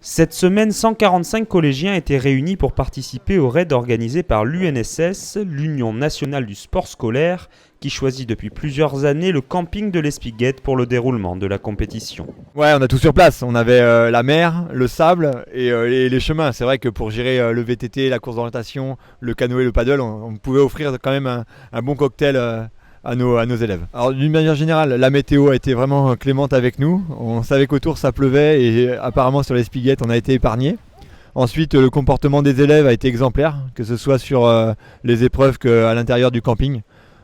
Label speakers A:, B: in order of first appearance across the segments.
A: Cette semaine, 145 collégiens étaient réunis pour participer au raid organisé par l'UNSS, l'Union nationale du sport scolaire, qui choisit depuis plusieurs années le camping de l'Espiguette pour le déroulement de la compétition.
B: Ouais, on a tout sur place. On avait la mer, le sable et les chemins. C'est vrai que pour gérer le VTT, la course d'orientation, le canoë, le paddle, on pouvait offrir quand même un bon cocktail à nos élèves. Alors d'une manière générale, la météo a été vraiment clémente avec nous. On savait qu'autour ça pleuvait et apparemment sur l'Espiguette on a été épargnés. Ensuite, le comportement des élèves a été exemplaire, que ce soit sur les épreuves qu'à l'intérieur du camping.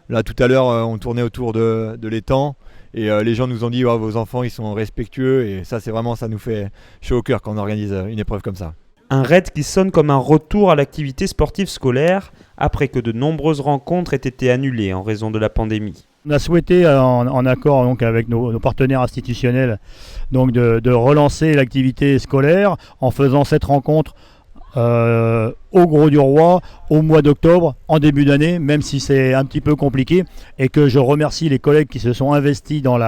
B: Là tout à l'heure on tournait autour de l'étang et les gens nous ont dit oh, vos enfants ils sont respectueux et ça c'est vraiment, ça nous fait chaud au cœur quand on organise une épreuve comme ça.
A: Un raid qui sonne comme un retour à l'activité sportive scolaire après que de nombreuses rencontres aient été annulées en raison de la pandémie.
C: On a souhaité, en accord donc, avec nos partenaires institutionnels, donc de relancer l'activité scolaire en faisant cette rencontre au Gros du Roi au mois d'octobre, en début d'année, même si c'est un petit peu compliqué, et que je remercie les collègues qui se sont investis dans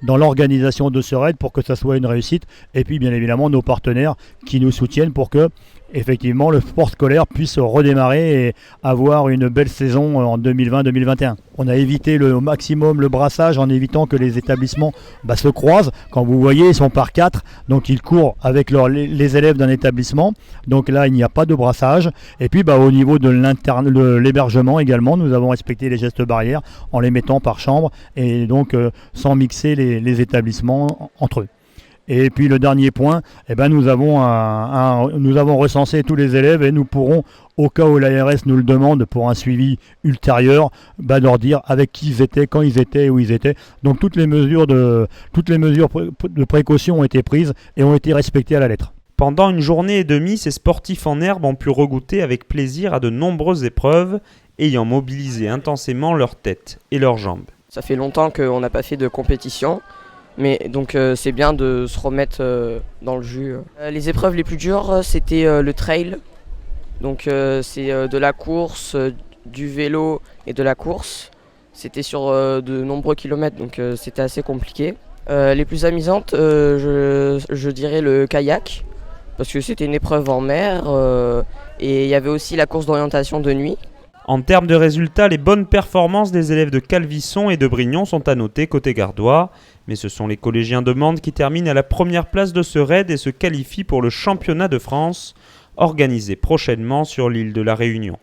C: l'organisation de ce raid pour que ça soit une réussite, et puis bien évidemment nos partenaires qui nous soutiennent pour que effectivement le sport scolaire puisse redémarrer et avoir une belle saison en 2020-2021. On a évité au maximum le brassage en évitant que les établissements se croisent. Quand vous voyez, ils sont par 4, donc ils courent avec les élèves d'un établissement. Donc là, il n'y a pas de brassage. Et puis au niveau de l'hébergement également, nous avons respecté les gestes barrières en les mettant par chambre et donc sans mixer les établissements entre eux. Et puis le dernier point, nous avons recensé tous les élèves et nous pourrons, au cas où l'ARS nous le demande pour un suivi ultérieur, leur dire avec qui ils étaient, quand ils étaient, où ils étaient. Donc toutes les mesures de précaution ont été prises et ont été respectées à la lettre.
A: Pendant une journée et demie, ces sportifs en herbe ont pu regoûter avec plaisir à de nombreuses épreuves, ayant mobilisé intensément leur tête et leurs jambes.
D: Ça fait longtemps qu'on n'a pas fait de compétition. Mais donc c'est bien de se remettre dans le jus. Les épreuves les plus dures, c'était le trail. Donc c'est de la course, du vélo et de la course. C'était sur de nombreux kilomètres, donc c'était assez compliqué. Les plus amusantes, je dirais le kayak, parce que c'était une épreuve en mer. Et il y avait aussi la course d'orientation de nuit.
A: En termes de résultats, les bonnes performances des élèves de Calvisson et de Brignon sont à noter côté gardois. Mais ce sont les collégiens de Mende qui terminent à la première place de ce raid et se qualifient pour le championnat de France, organisé prochainement sur l'île de la Réunion.